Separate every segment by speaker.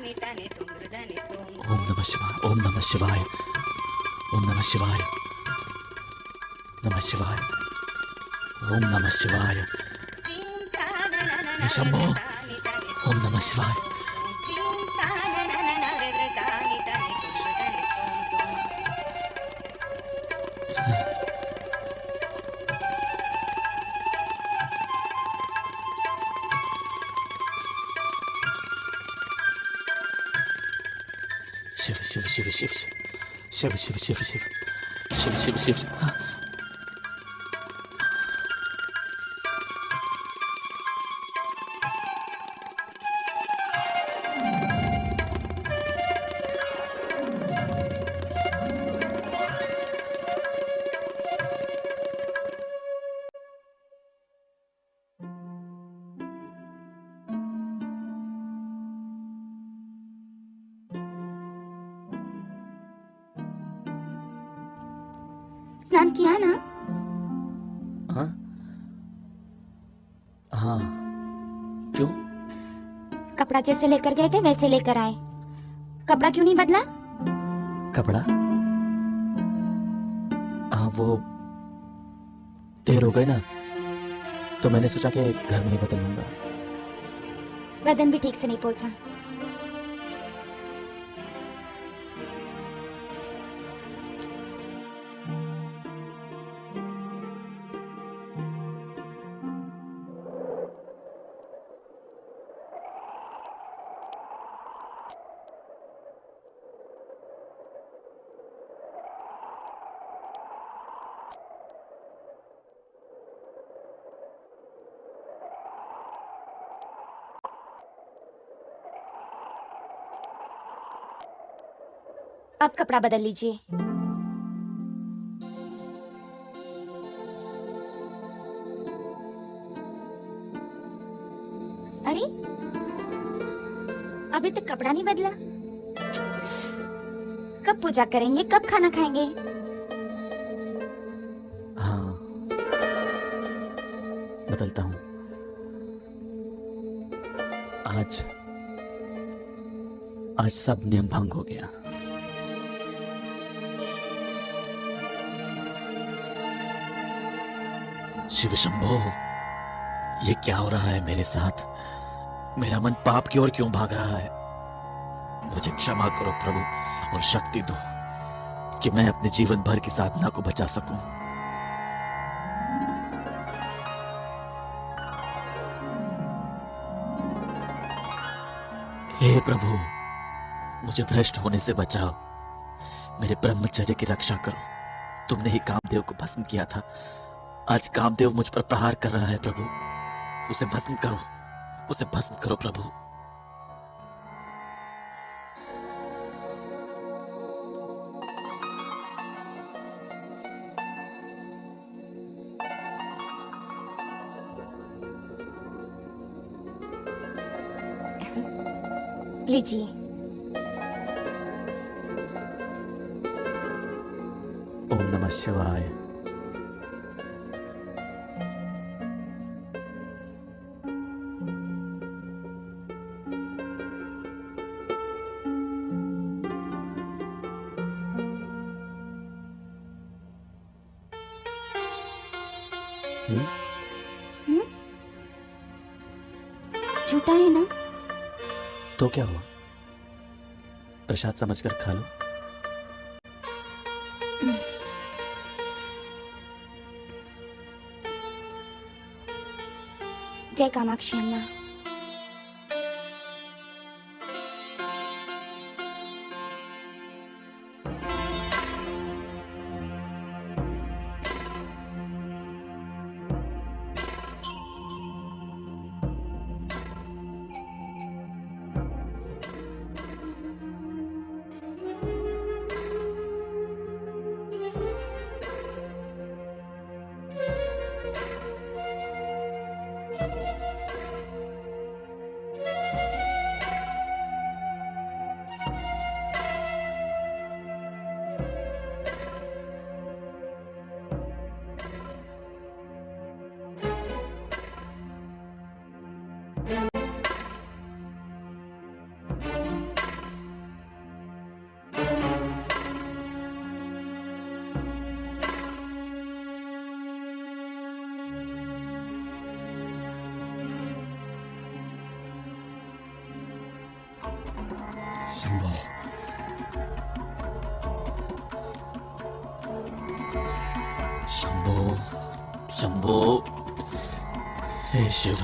Speaker 1: ओम नमः शिवाय, ओम नमः शिवाय, ओम नमः शिवाय, नमः शिवाय, ओम नमः शिवाय। शंभो, ओम नमः शिवाय। शिव शिव शिव शिव शिव शिव शिव शिव शिव शिव शिव शिव।
Speaker 2: स्नान किया ना?
Speaker 1: हाँ हाँ, क्यों?
Speaker 2: कपड़ा जैसे लेकर गए थे वैसे लेकर आए। कपड़ा क्यों नहीं बदला?
Speaker 1: कपड़ा? हाँ, वो देर हो गई ना, तो मैंने सोचा कि घर में ही बदल लूंगा।
Speaker 2: बदन भी ठीक से नहीं पहुंचा। अब कपड़ा बदल लीजिए। अरे, अभी तक कपड़ा नहीं बदला। कब पूजा करेंगे, कब खाना खाएंगे?
Speaker 1: हाँ, बदलता हूँ। आज आज सब नियम भंग हो गया। शिव शंभो, ये क्या हो रहा है मेरे साथ? मेरा मन पाप की ओर क्यों भाग रहा है? मुझे क्षमा करो प्रभु, और शक्ति दो कि मैं अपने जीवन भर की साधना को बचा सकूं। हे प्रभु, मुझे भ्रष्ट होने से बचाओ, मेरे ब्रह्मचर्य की रक्षा करो। तुमने ही कामदेव को भस्म किया था, आज कामदेव मुझ पर प्रहार कर रहा है प्रभु। उसे भस्म करो, उसे भस्म करो प्रभु।
Speaker 2: लीजिए।
Speaker 1: ओम नमः शिवाय।
Speaker 2: झूठा है ना?
Speaker 1: तो क्या हुआ, प्रसाद समझकर खा लो।
Speaker 2: जय कामाक्षी अम्मा।
Speaker 3: शंभो,
Speaker 1: शंभो, शंभो, हे शिव।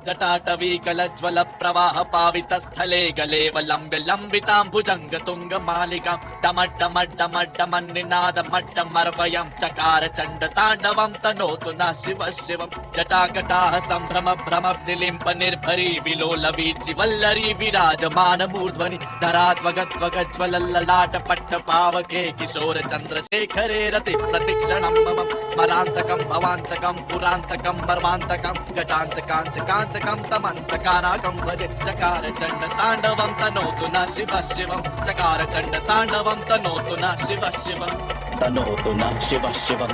Speaker 4: जटाटवीकलज्वल प्रवाह पावित स्थले गले वलंब्य लंबितांबुजंग तुंग मालिका डमड्डमड्डमड्डमन्निनाद मड्डमर्वयं चकार चंड तांडवं तनोतु न शिव शिवं जटाकटाह संभ्रम भ्रम निलिम्प निर्भरी विलोलवीचि वल्लरी विराजमान मूर्ध्वनि धराध्वगद्वगज्वल ललाट पट्ट पावके किशोर चंद्रशेखरे रति प्रतिक्षणं मम स्मरांतकं भवांतकं पुरांतकं मर्वांतकं गजांतकांतकांत तमंतकानाकं भजे चकार चंड तांडवं तनोतु न शिव शिवं चकार चंड तांडवं तनोतु न शिव शिवं
Speaker 1: तनोतु न शिव शिवं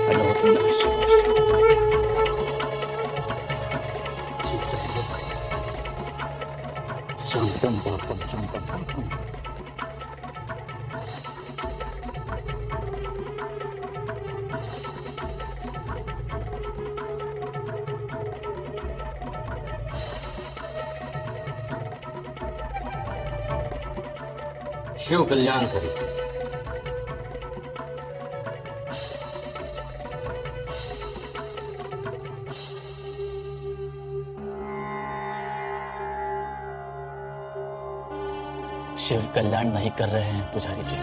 Speaker 1: तनोतु न शिव शिवं।
Speaker 3: शांतम पापम शांतम पापम। शिव कल्याण करे।
Speaker 1: शिव कल्याण नहीं कर रहे हैं पुजारी जी,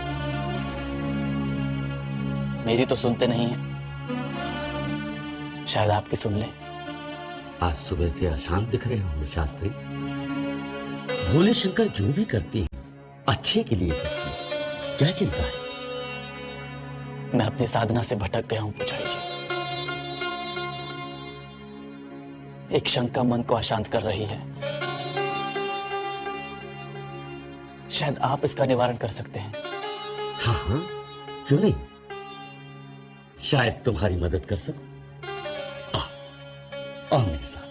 Speaker 1: मेरी तो सुनते नहीं है, शायद आपकी सुन लें।
Speaker 3: आज सुबह से अशांत दिख रहे हो शास्त्री। भोले शंकर जो भी करते हैं अच्छे के लिए करते हैं, क्या चिंता है?
Speaker 1: मैं अपनी साधना से भटक गया हूं पुजारी जी। एक शंका मन को अशांत कर रही है, शायद आप इसका निवारण कर सकते हैं।
Speaker 3: हाँ हाँ, क्यों नहीं, शायद तुम्हारी मदद कर सकूं। आओ मेरे साथ।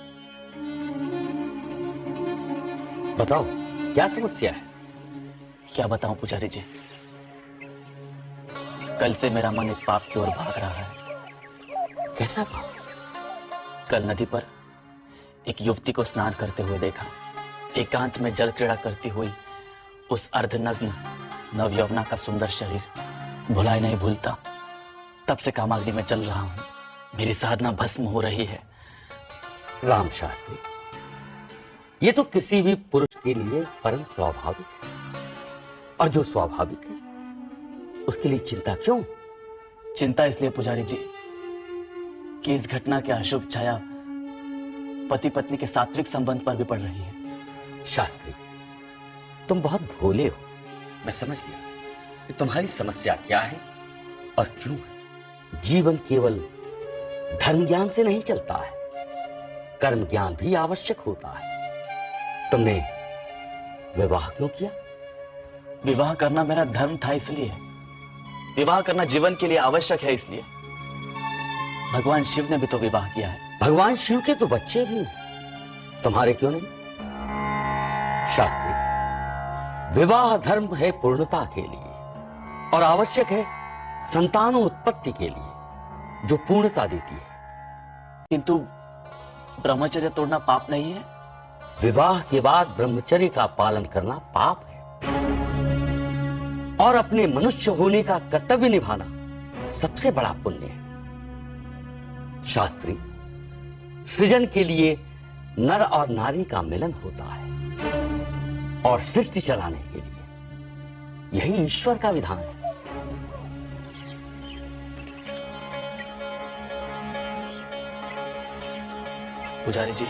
Speaker 3: बताओ क्या समस्या है?
Speaker 1: क्या बताऊं पुजारी जी, कल से मेरा मन एक पाप की ओर भाग रहा है।
Speaker 3: कैसा पाप?
Speaker 1: कल नदी पर एक युवती को स्नान करते हुए देखा। एकांत में जल क्रीड़ा करती हुई उस अर्धनग्न नवयौवना का सुंदर शरीर भुलाए नहीं भूलता। तब से कामाग्नि में चल रहा हूं, मेरी साधना भस्म हो रही है।
Speaker 3: राम शास्त्री, ये तो किसी भी पुरुष के लिए परम स्वाभाविक है, और जो स्वाभाविक है उसके लिए चिंता क्यों?
Speaker 1: चिंता इसलिए पुजारी जी कि इस घटना की अशुभ छाया पति पत्नी के सात्विक संबंध पर भी पड़ रही है।
Speaker 3: शास्त्री, तुम बहुत भोले हो। मैं समझ गया कि तुम्हारी समस्या क्या है और क्यों है। जीवन केवल धर्म ज्ञान से नहीं चलता है, कर्म ज्ञान भी आवश्यक होता है। तुमने विवाह क्यों किया?
Speaker 1: विवाह करना मेरा धर्म था, इसलिए विवाह करना जीवन के लिए आवश्यक है, इसलिए। भगवान शिव ने भी तो विवाह किया है।
Speaker 3: भगवान शिव के तो बच्चे भी हैं, तुम्हारे क्यों नहीं? शास्त्री, विवाह धर्म है पूर्णता के लिए और आवश्यक है संतानों उत्पत्ति के लिए, जो पूर्णता देती है।
Speaker 1: किंतु ब्रह्मचर्य तोड़ना पाप नहीं है?
Speaker 3: विवाह के बाद ब्रह्मचर्य का पालन करना पाप है, और अपने मनुष्य होने का कर्तव्य निभाना सबसे बड़ा पुण्य है। शास्त्री, सृजन के लिए नर और नारी का मिलन होता है, और सृष्टि चलाने के लिए यही ईश्वर का विधान है।
Speaker 1: पुजारी जी,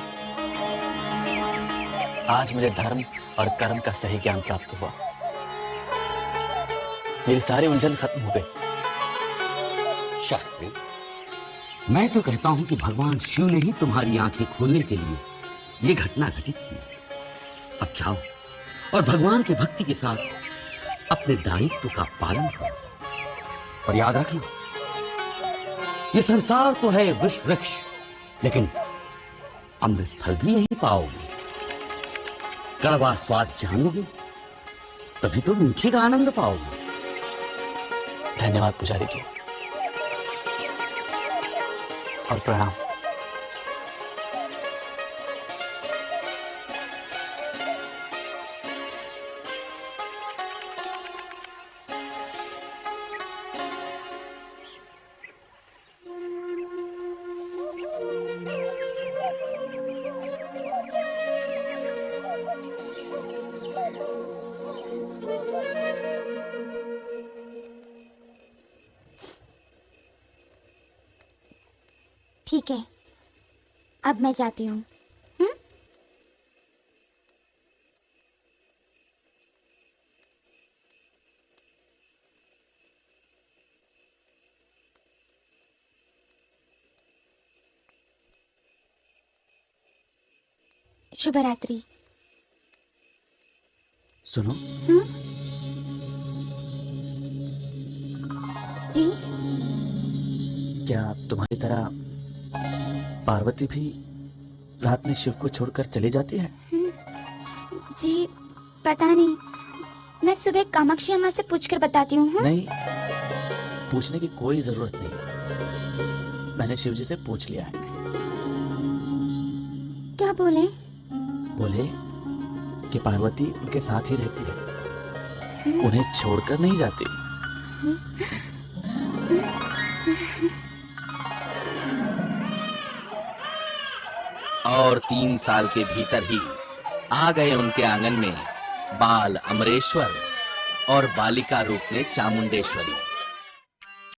Speaker 1: आज मुझे धर्म और कर्म का सही ज्ञान प्राप्त हुआ। मेरी सारी उलझन खत्म हो गई।
Speaker 3: शास्त्री, मैं तो कहता हूं कि भगवान शिव ने ही तुम्हारी आंखें खोलने के लिए ये घटना घटित की। अब जाओ और भगवान की भक्ति के साथ अपने दायित्व का पालन करो, और याद रखना, ये संसार तो है विष वृक्ष, लेकिन अमृत फल भी यही पाओगे। कड़वा स्वाद जानोगे तभी तो मीठे का आनंद पाओगे।
Speaker 1: धन्यवाद पुजारी जी। और प्रणाम।
Speaker 2: ठीक है, अब मैं जाती हूँ। शुभ रात्रि।
Speaker 1: सुनो,
Speaker 2: जी,
Speaker 1: क्या तुम्हारी तरह पार्वती भी रात में शिव को छोड़कर चली जाती है?
Speaker 2: जी पता नहीं, मैं सुबह कामाक्षी अम्मा से पूछकर बताती हूँ।
Speaker 1: नहीं, पूछने की कोई जरूरत नहीं। मैंने शिव जी से पूछ लिया है।
Speaker 2: क्या बोले?
Speaker 1: बोले कि पार्वती उनके साथ ही रहती है, उन्हें छोड़कर नहीं जाती।
Speaker 5: और 3 साल के भीतर ही आ गए उनके आंगन में बाल अमरेश्वर और बालिका रूप में चामुंडेश्वरी।